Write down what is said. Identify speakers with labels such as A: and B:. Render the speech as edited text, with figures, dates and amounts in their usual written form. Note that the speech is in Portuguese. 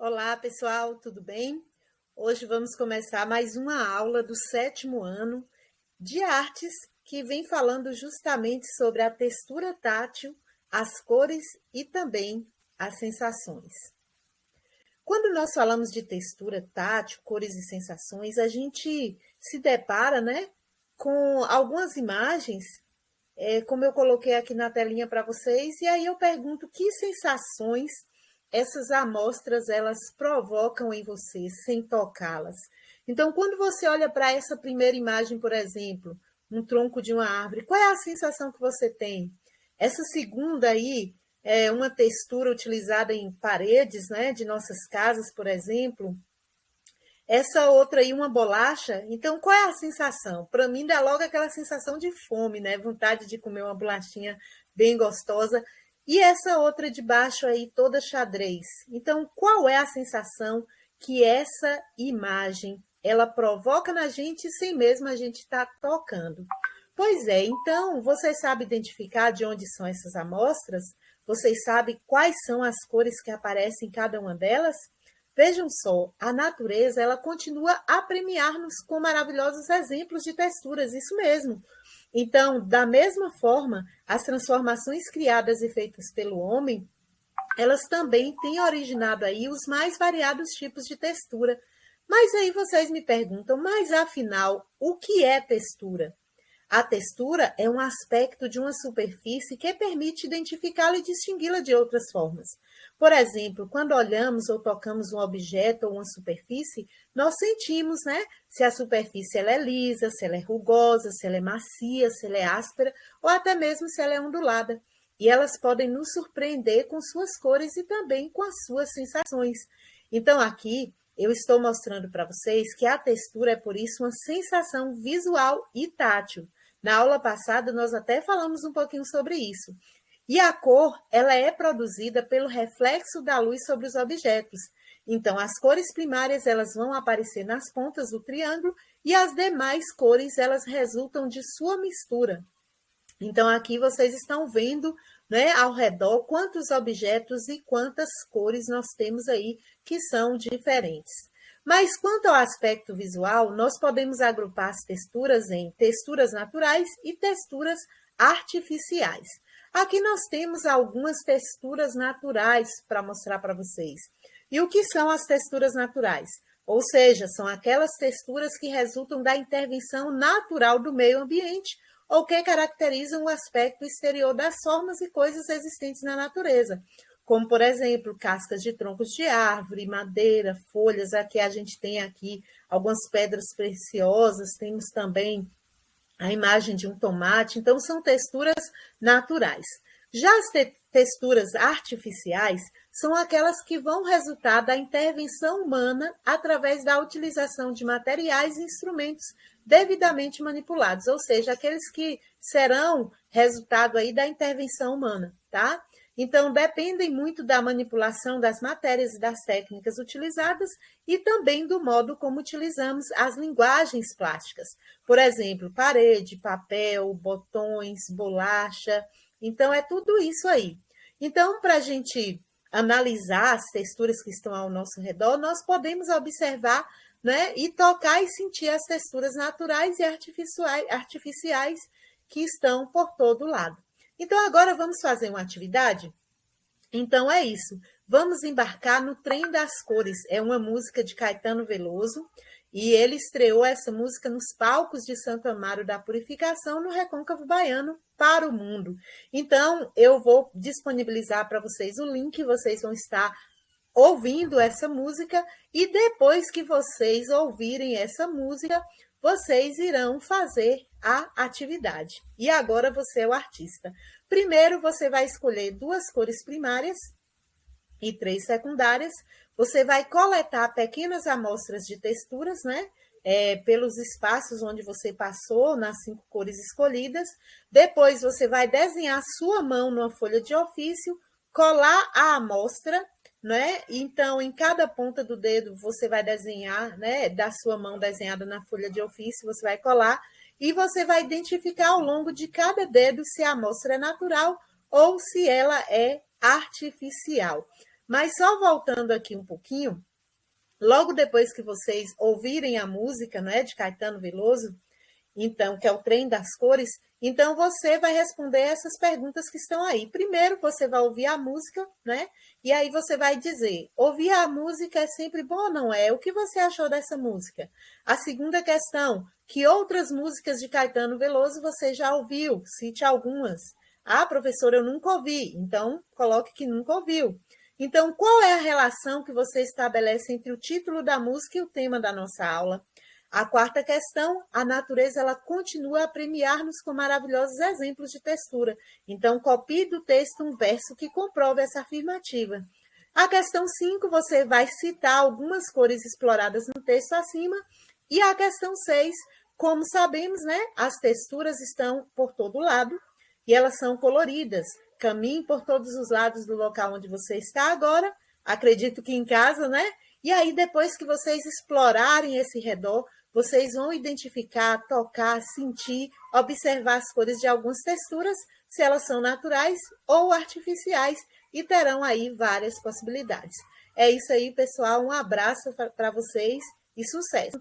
A: Olá, pessoal, tudo bem? Hoje vamos começar mais uma aula do 7º ano de artes que vem falando justamente sobre a textura tátil, as cores e também as sensações. Quando nós falamos de textura tátil, cores e sensações, a gente se depara, com algumas imagens, como eu coloquei aqui na telinha para vocês, e aí eu pergunto que sensações essas amostras elas provocam em você sem tocá-las. Então, quando você olha para essa primeira imagem, por exemplo, um tronco de uma árvore, qual é a sensação que você tem? Essa segunda aí é uma textura utilizada em paredes, né, de nossas casas, por exemplo. Essa outra aí, uma bolacha. Então, qual é a sensação? Para mim, dá logo aquela sensação de fome, né? Vontade de comer uma bolachinha bem gostosa. E essa outra de baixo aí, toda xadrez. Então, qual é a sensação que essa imagem ela provoca na gente sem mesmo a gente estar tocando? Pois é, então, vocês sabem identificar de onde são essas amostras? Vocês sabem quais são as cores que aparecem em cada uma delas? Vejam só, a natureza ela continua a premiar-nos com maravilhosos exemplos de texturas, isso mesmo. Então, da mesma forma, as transformações criadas e feitas pelo homem, elas também têm originado aí os mais variados tipos de textura. Mas aí vocês me perguntam, mas afinal, o que é textura? A textura é um aspecto de uma superfície que permite identificá-la e distingui-la de outras formas. Por exemplo, quando olhamos ou tocamos um objeto ou uma superfície, nós sentimos, se a superfície ela é lisa, se ela é rugosa, se ela é macia, se ela é áspera ou até mesmo se ela é ondulada. E elas podem nos surpreender com suas cores e também com as suas sensações. Então, aqui eu estou mostrando para vocês que a textura é, por isso, uma sensação visual e tátil. Na aula passada, nós até falamos um pouquinho sobre isso. E a cor, ela é produzida pelo reflexo da luz sobre os objetos. Então, as cores primárias, elas vão aparecer nas pontas do triângulo e as demais cores, elas resultam de sua mistura. Então, aqui vocês estão vendo, ao redor quantos objetos e quantas cores nós temos aí que são diferentes. Mas quanto ao aspecto visual, nós podemos agrupar as texturas em texturas naturais e texturas artificiais. Aqui nós temos algumas texturas naturais para mostrar para vocês. E o que são as texturas naturais? Ou seja, são aquelas texturas que resultam da intervenção natural do meio ambiente ou que caracterizam o aspecto exterior das formas e coisas existentes na natureza, como, por exemplo, cascas de troncos de árvore, madeira, folhas. Aqui a gente tem aqui algumas pedras preciosas, temos também a imagem de um tomate. Então, são texturas naturais. Já as texturas artificiais são aquelas que vão resultar da intervenção humana através da utilização de materiais e instrumentos devidamente manipulados, ou seja, aqueles que serão resultado aí da intervenção humana, tá? Então, dependem muito da manipulação das matérias e das técnicas utilizadas e também do modo como utilizamos as linguagens plásticas. Por exemplo, parede, papel, botões, bolacha. Então, é tudo isso aí. Então, para a gente analisar as texturas que estão ao nosso redor, nós podemos observar, e tocar e sentir as texturas naturais e artificiais que estão por todo lado. Então, agora vamos fazer uma atividade? Então, é isso. Vamos embarcar no Trem das Cores. É uma música de Caetano Veloso e ele estreou essa música nos palcos de Santo Amaro da Purificação, no Recôncavo Baiano, para o mundo. Então, eu vou disponibilizar para vocês o link, vocês vão estar ouvindo essa música e depois que vocês ouvirem essa música, vocês irão fazer a atividade. E agora você é o artista. Primeiro, você vai escolher 2 cores primárias e 3 secundárias. Você vai coletar pequenas amostras de texturas, pelos espaços onde você passou nas 5 cores escolhidas. Depois, você vai desenhar sua mão numa folha de ofício, colar a amostra, Então, em cada ponta do dedo, você vai desenhar, da sua mão desenhada na folha de ofício, você vai colar e você vai identificar ao longo de cada dedo se a amostra é natural ou se ela é artificial. Mas só voltando aqui um pouquinho, logo depois que vocês ouvirem a música, né, de Caetano Veloso, então, que é o Trem das Cores, então você vai responder essas perguntas que estão aí. Primeiro, você vai ouvir a música, né? E aí você vai dizer: ouvir a música é sempre bom ou não é? O que você achou dessa música? A segunda questão: que outras músicas de Caetano Veloso você já ouviu? Cite algumas. Ah, professora, eu nunca ouvi. Então, coloque que nunca ouviu. Então, qual é a relação que você estabelece entre o título da música e o tema da nossa aula? A quarta questão: a natureza ela continua a premiar-nos com maravilhosos exemplos de textura. Então, copie do texto um verso que comprove essa afirmativa. A questão 5, você vai citar algumas cores exploradas no texto acima. E a questão 6, como sabemos, né, as texturas estão por todo lado e elas são coloridas. Caminhe por todos os lados do local onde você está agora, acredito que em casa, né? E aí, depois que vocês explorarem esse redor, vocês vão identificar, tocar, sentir, observar as cores de algumas texturas, se elas são naturais ou artificiais, e terão aí várias possibilidades. É isso aí, pessoal. Um abraço para vocês e sucesso!